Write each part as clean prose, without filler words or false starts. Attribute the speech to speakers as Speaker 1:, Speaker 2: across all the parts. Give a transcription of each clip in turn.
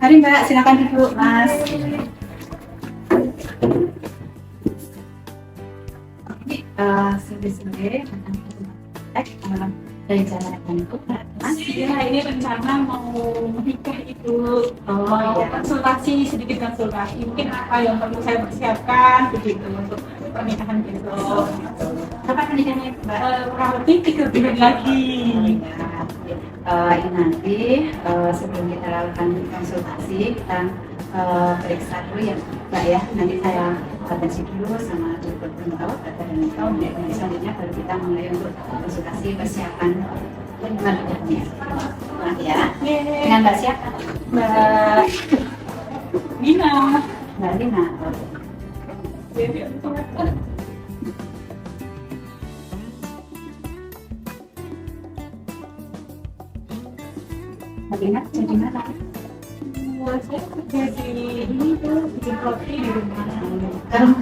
Speaker 1: Mari Mbak, silakan duduk Mas. Ini sore-sore malam dari jalan itu Mas.
Speaker 2: Ya, ini rencana mau menikah itu,
Speaker 1: Oh iya.
Speaker 2: sedikit konsultasi. Mungkin apa yang perlu saya persiapkan begitu untuk pernikahan besok.
Speaker 1: Kapan pernikahannya Mbak?
Speaker 2: Kurang lebih 3 bulan lagi.
Speaker 1: Ini nanti sebelum kita lakukan konsultasi kita periksa dulu ya Mbak ya. Nanti saya konsultasi dulu sama dokter Bentau, kemudian selanjutnya baru kita mulai untuk konsultasi persiapan pernikahannya. Nah ya, dengan Mbak siapa?
Speaker 2: Mbak Nina.
Speaker 1: Mbak Lina. Mbak Lina jadi mana?
Speaker 2: Saya kerja di ini tuh bikin roti di rumah.
Speaker 1: Kalau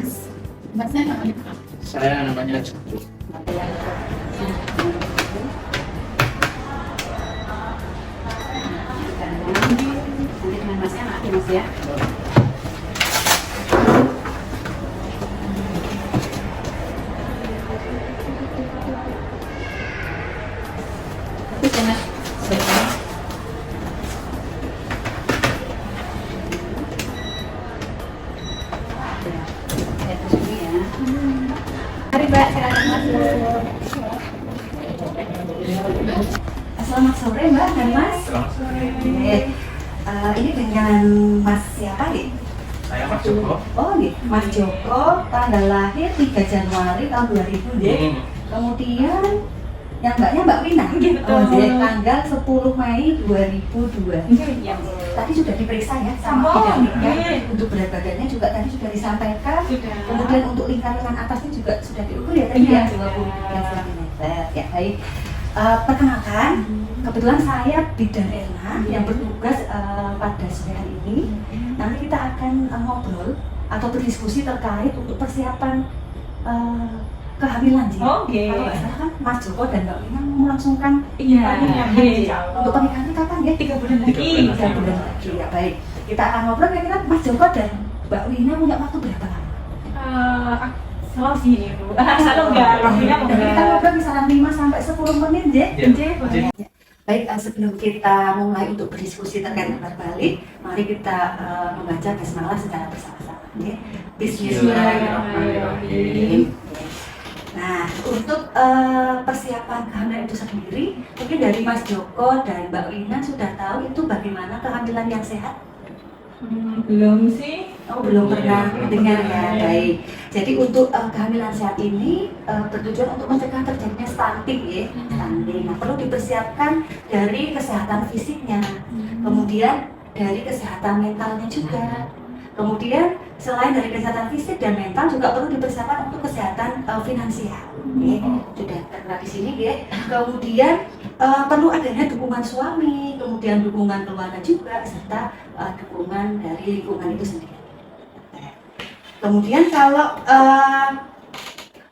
Speaker 1: Mbaknya namanya?
Speaker 3: Saya namanya Joko.
Speaker 1: Nanti dengan Masnya maaf ya Mas ya. Itu Mas. Sebentar. Ya, terus ini ya. Mari Mbak, silakan masuk. Selamat sore Mbak dan Mas.
Speaker 3: Selamat sore.
Speaker 1: Ini dengan Mas siapa nih?
Speaker 3: Saya Mas Joko.
Speaker 1: Oh nih, Mas Joko, tanggal lahir 3 Januari tahun 2000 deh. Kemudian yang Mbaknya Mbak Wina.
Speaker 2: Gitu.
Speaker 1: Oh, deh, tanggal 10 Mei 2002.
Speaker 2: Iya.
Speaker 1: Tadi sudah diperiksa ya sama
Speaker 2: Oh,
Speaker 1: bidannya.
Speaker 2: iya.
Speaker 1: Untuk berat badannya juga tadi sudah disampaikan.
Speaker 2: Sudah.
Speaker 1: Kemudian untuk lingkaran atasnya juga sudah diukur ya tadi
Speaker 2: Iya.
Speaker 1: ya 23 cm. Ya baik. Perkenalkan, kebetulan saya Bidan Elna yang bertugas pada sore hari ini. Nanti kita akan ngobrol atau berdiskusi terkait untuk persiapan kehamilan sih.
Speaker 2: Oke.
Speaker 1: Kalau nggak salah kan Mas Joko dan Mbak Wina mau melangsungkan
Speaker 2: Iya.
Speaker 1: untuk pernikahannya kapan ya?
Speaker 2: 3 bulan lagi.
Speaker 1: 3 bulan lagi ya baik. Kita akan ngobrol kira-kira Mas Joko dan Mbak Wina punya waktu berapa lama?
Speaker 2: Selalu sih Bu. Selalu enggak. Waktunya
Speaker 1: Dan kita ngobrol misalnya 5 sampai 10 menit deh.
Speaker 3: Ya.
Speaker 1: Baik, sebelum kita mulai untuk berdiskusi terkait kabar balik, mari kita membaca basmalah secara bersama-sama. Ya. Bismillahirrahmanirrahim. Nah, untuk persiapan kehamilan itu sendiri, mungkin dari Mas Joko dan Mbak Wina sudah tahu itu bagaimana kehamilan yang sehat?
Speaker 2: Belum sih.
Speaker 1: Oh, belum pernah dengar ya, baik. Jadi untuk kehamilan sehat ini bertujuan untuk mencegah terjadinya stunting ya, stunting. Nah, perlu dipersiapkan dari kesehatan fisiknya, kemudian dari kesehatan mentalnya juga. Kemudian selain dari kesehatan fisik dan mental juga perlu dipersiapkan untuk kesehatan finansial. Ya, sudah tertera di sini ya. Kemudian perlu adanya dukungan suami, kemudian dukungan keluarga juga, serta dukungan dari lingkungan itu sendiri. Kemudian kalau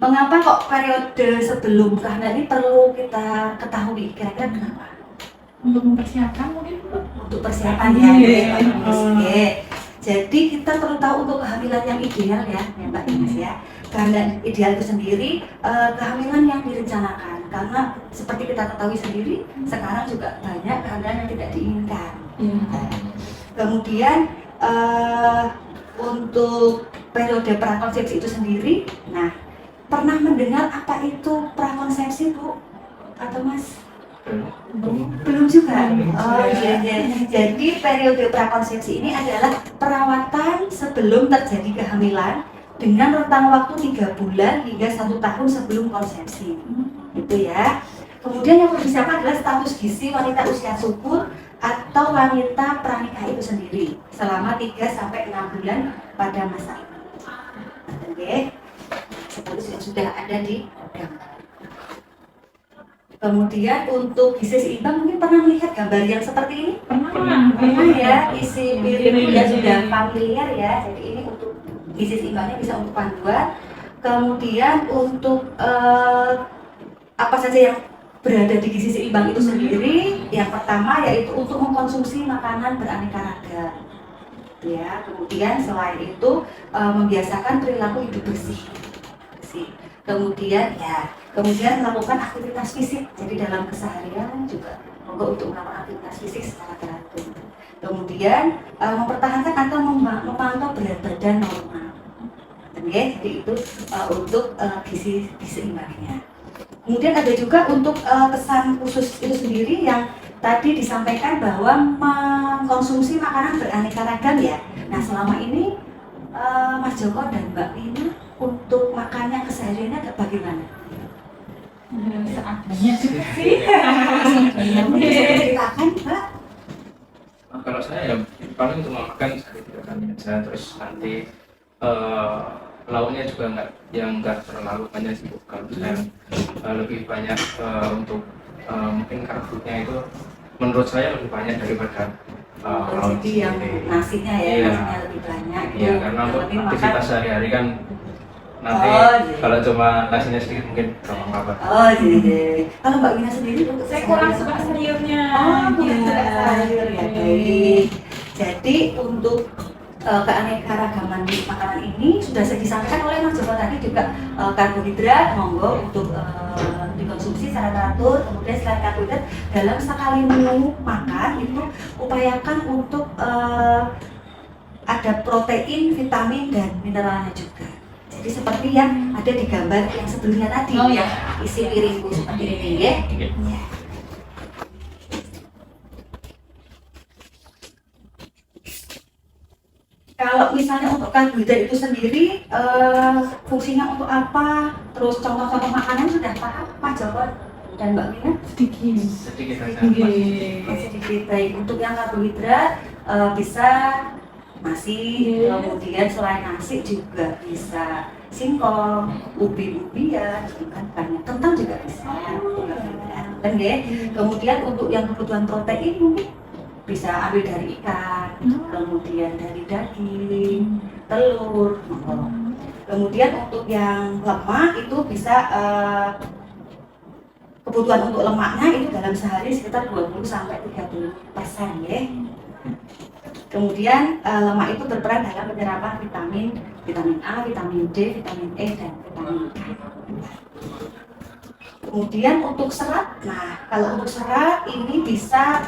Speaker 1: mengapa kok periode sebelum kehamilan ini perlu kita ketahui, kira-kira kenapa?
Speaker 2: Untuk mempersiapkan mungkin Bu.
Speaker 1: Untuk persiapan ya,
Speaker 2: Iya.
Speaker 1: Oke. Jadi kita perlu tahu untuk kehamilan yang ideal ya Mbak Ines ya. Kehamilan ideal itu sendiri kehamilan yang direncanakan, karena seperti kita ketahui sendiri sekarang juga banyak kehamilan yang tidak diinginkan. Kemudian untuk periode prakonsepsi itu sendiri, nah pernah mendengar apa itu prakonsepsi Bu? Atau Mas? Belum juga. Oh iya, iya. Jadi periode prakonsepsi ini adalah perawatan sebelum terjadi kehamilan dengan rentang waktu 3 bulan hingga 1 tahun sebelum konsepsi. Itu ya. Kemudian yang perlu disiapkan adalah status gizi wanita usia subur atau wanita pranikah itu sendiri selama 3 sampai 6 bulan pada masa ini. Oke. Seperti yang sudah ada di gambar. Kemudian untuk gizi seimbang mungkin pernah melihat gambar yang seperti ini? Pernah ya, isi piring ya sudah familiar ya. Jadi ini untuk gizi seimbangnya bisa untuk panduan. Kemudian untuk apa saja yang berada di gizi seimbang itu sendiri, yang pertama yaitu untuk mengkonsumsi makanan beraneka ragam. Ya, kemudian selain itu membiasakan perilaku hidup bersih. Kemudian melakukan aktivitas fisik. Jadi dalam keseharian juga untuk melakukan aktivitas fisik secara teratur. Kemudian mempertahankan atau memantau berat badan normal. Jadi itu untuk gizi seimbangnya. Kemudian ada juga untuk pesan khusus itu sendiri yang tadi disampaikan bahwa mengkonsumsi makanan beraneka ragam ya. Nah selama ini Mas Joko dan Mbak Wina untuk makannya kesehariannya bagaimana?
Speaker 2: Seadanya sih.
Speaker 1: Ceritakan Mbak.
Speaker 3: Nah, kalau saya ya paling cuma makan sehari 3 kali aja, terus nanti lauknya juga nggak terlalu banyak sih. Kalau saya lebih banyak untuk mungkin karbonya itu menurut saya lebih banyak daripada lauk
Speaker 1: Jadi yang
Speaker 3: sendiri.
Speaker 1: nasinya ya,
Speaker 3: Iya.
Speaker 1: nasinya lebih banyak.
Speaker 3: Iya, karena untuk
Speaker 1: lebih makan.
Speaker 3: aktivitas sehari-hari kan nanti
Speaker 1: Oh, iya.
Speaker 3: kalau cuma nasinya sedikit mungkin gampang apa.
Speaker 1: Oh jadi. Kalau Mbak Wina sendiri untuk
Speaker 2: Saya kurang
Speaker 1: keseharian-
Speaker 2: suka sayurnya.
Speaker 1: Oh, kurang
Speaker 2: Iya.
Speaker 1: suka sayur ya, baik. Jadi untuk keanekaragaman makanan ini sudah disampaikan oleh Mas Joko tadi juga karbohidrat monggo untuk dikonsumsi secara teratur. Kemudian selain karbohidrat dalam sekali menu makan itu upayakan untuk ada protein, vitamin dan mineralnya juga. Jadi seperti yang ada di gambar yang sebelumnya tadi
Speaker 2: Oh,
Speaker 1: ya,
Speaker 2: iya.
Speaker 1: isi piringku seperti ini ya.
Speaker 3: Iya.
Speaker 1: Ya. Kalau misalnya untuk karbohidrat itu sendiri fungsinya untuk apa? Terus contoh-contoh makanan sudah paham Pak Joko dan Mbak Wina?
Speaker 2: Sedikit.
Speaker 3: Sedikit saja.
Speaker 1: Sedikit baik. Untuk yang karbohidrat bisa nasi, kemudian selain nasi juga bisa singkong, ubi-ubian, kan banyak. Kentang juga bisa. Kan ya? Kemudian untuk yang kebutuhan protein mungkin bisa ambil dari ikan, kemudian dari daging, telur. Kemudian untuk yang lemak itu bisa kebutuhan untuk lemaknya itu dalam sehari sekitar 20 sampai 30% ya. Kemudian lemak itu berperan dalam penyerapan vitamin A, vitamin D, vitamin E dan vitamin K. Kemudian untuk serat, nah kalau untuk serat ini bisa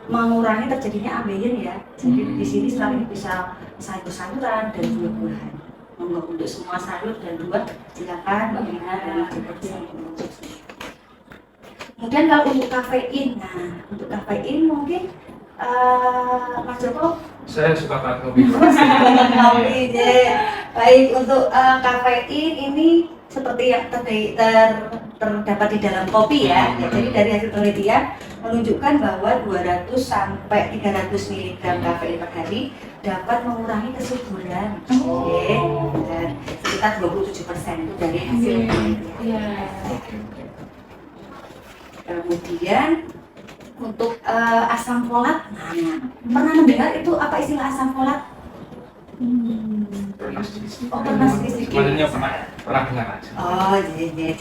Speaker 1: mengurangi terjadinya ambeien ya. Jadi di sini serat ini bisa sayur-sayuran dan buah-buahan. Monggo untuk semua sayur dan buah silakan Mbak Wina dan Mas Joko. Kemudian kalau untuk kafein, nah untuk kafein mungkin Mas Joko
Speaker 3: Saya suka banget kopi.
Speaker 1: kopi deh. Baik untuk kafein ini seperti yang terdapat di dalam kopi ya. Jadi dari hasil penelitian menunjukkan bahwa 200 sampai 300 mg kafein per hari dapat mengurangi kesuburan. Oke. Dan sekitar 27% itu dari hasil penelitian.
Speaker 2: Iya.
Speaker 1: Kemudian untuk asam folat, nah, pernah mendengar itu apa istilah asam folat?
Speaker 3: Pernah sedikit.
Speaker 1: Oh, pernah sedikit.
Speaker 3: Maksudnya pernah dengar aja.
Speaker 1: Oh, iya.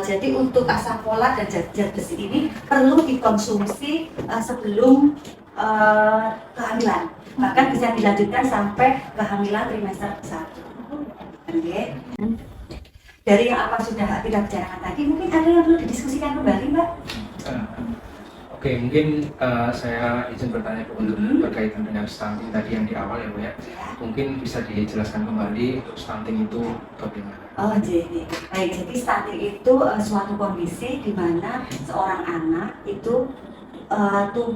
Speaker 1: Jadi untuk asam folat dan zat besi ini perlu dikonsumsi sebelum kehamilan. Bahkan bisa dilanjutkan sampai kehamilan trimester 1. Oke. Dari yang apa sudah kita bicarakan tadi, mungkin ada yang perlu didiskusikan kembali, Mbak?
Speaker 3: Oke, mungkin saya izin bertanya Bu untuk berkaitan dengan stunting tadi yang di awal ya Bu ya. Mungkin bisa dijelaskan kembali untuk stunting itu bagaimana?
Speaker 1: Oh, jadi baik. Jadi stunting itu suatu kondisi di mana seorang anak itu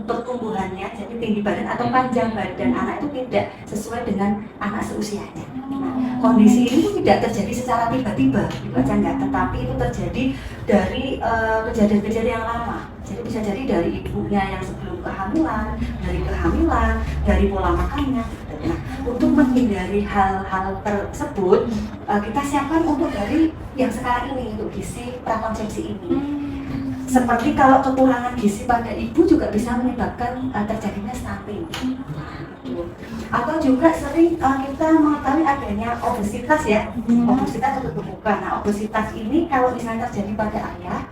Speaker 1: pertumbuhannya, jadi tinggi badan atau panjang badan anak itu tidak sesuai dengan anak seusianya. Nah, kondisi ini tidak terjadi secara tiba-tiba, tetapi itu terjadi dari kejadian-kejadian yang lama. Jadi bisa jadi dari ibunya yang sebelum kehamilan, dari pola makannya. Nah, untuk menghindari hal-hal tersebut, kita siapkan untuk dari yang sekarang ini, untuk gizi prakonsepsi ini. Seperti kalau kekurangan gizi pada ibu juga bisa menyebabkan terjadinya stunting. gitu. Atau juga sering kita mengetahui adanya obesitas ya, obesitas atau kegemukan. Nah, obesitas ini kalau misalnya terjadi pada ayah,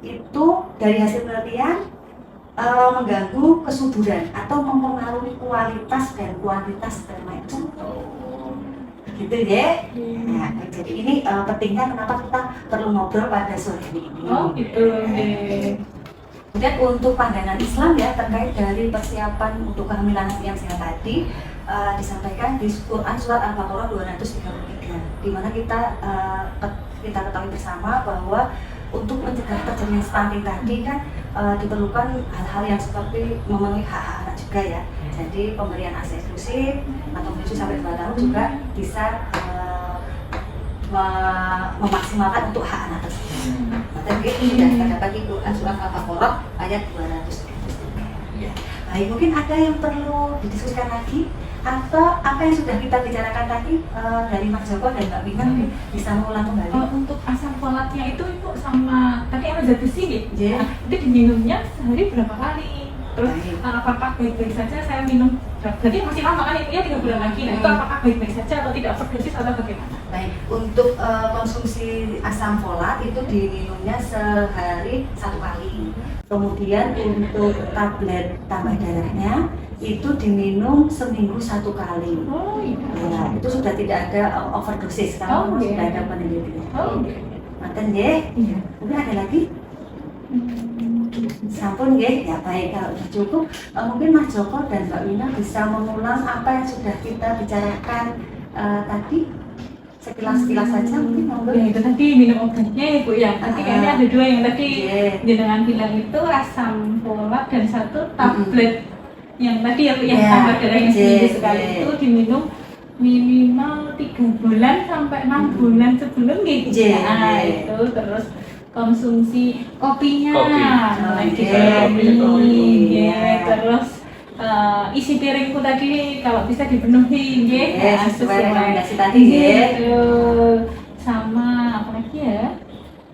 Speaker 1: itu dari hasil penelitian mengganggu kesuburan atau mempengaruhi kualitas dan kuantitas sperma itu. Gitu ya. Nah, jadi ini pentingnya kenapa kita perlu ngobrol pada sore ini.
Speaker 2: Oh gitu.
Speaker 1: Kemudian untuk pandangan Islam ya terkait dari persiapan untuk kehamilan yang sehat tadi disampaikan di Quran surat Al-Baqarah 233, di mana kita ketahui bersama bahwa untuk mencegah terjadinya stunting tadi kan diperlukan hal-hal yang seperti memenuhi hak anak juga ya. Jadi pemberian ASI eksklusif atau menuju sampai 2 tahun juga bisa memaksimalkan untuk hak anak tersebut. Dan itu sudah kita dapat di Quran surat Al-Baqarah ayat 233. Baik, mungkin ada yang perlu didiskusikan lagi atau apa yang sudah kita bicarakan tadi dari Mas Joko dan Mbak Wina mungkin bisa mengulang kembali.
Speaker 2: Untuk asam folatnya itu Ibu sama tadi yang zat besi gitu. Itu diminumnya sehari berapa kali? Terus apakah baik-baik saja saya minum? Jadi masih lama kan ya 3 bulan lagi. Nah itu apakah baik-baik saja atau tidak overdosis atau bagaimana?
Speaker 1: Baik, untuk konsumsi asam folat itu diminumnya sehari 1 kali. Kemudian untuk tablet tambah darahnya itu diminum seminggu 1 kali.
Speaker 2: Oh iya.
Speaker 1: Ya, itu sudah tidak ada overdosis karena sudah ada penelitian.
Speaker 2: Oh.
Speaker 1: Manten ya?
Speaker 2: Iya.
Speaker 1: Mungkin ada lagi? Sampun ya, ya baik kalau sudah cukup mungkin Mas Joko dan Mbak Wina bisa mengulang apa yang sudah kita bicarakan tadi sekilas-sekilas saja mungkin
Speaker 2: Ya itu tadi minum obatnya ya Bu ya. Nanti kayaknya ada 2 yang tadi jenengan bilang itu asam folat dan 1 tablet yang tadi ya Bu yang tambah darah yang seminggu sekali itu diminum minimal 3 bulan sampai 6 bulan sebelum gitu. Nah itu terus konsumsi kopinya, terus isi piringku tadi kalau bisa dipenuhi,
Speaker 1: sesuai rekomendasi tadi
Speaker 2: gitu. Sama apa lagi ya?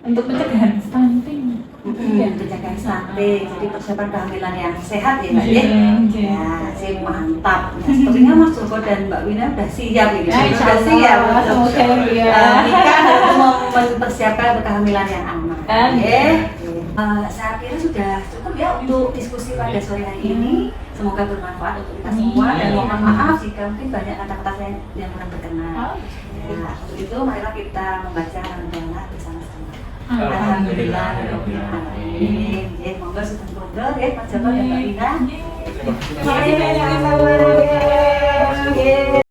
Speaker 2: Untuk pencegahan stunting.
Speaker 1: Pencegahan stunting, jadi persiapan kehamilan yang sehat ya Mbak ya. Ya, sih mantap. Nah, sepertinya Mas Joko dan Mbak Wina udah siap ini. Sudah siap. Nikah untuk mempersiapkan kehamilan yang aman. Saya kira sudah cukup ya untuk diskusi pada sore hari ini. Semoga bermanfaat untuk kita semua dan mohon maaf jika mungkin banyak kata-kata saya yang kurang berkenan. Nah, untuk itu marilah kita membaca doa bersama-sama. Alhamdulillah, alamin. Monggo sudah ngobrol ya Mas Joko dan Mbak Wina.
Speaker 2: Terima kasih banyak.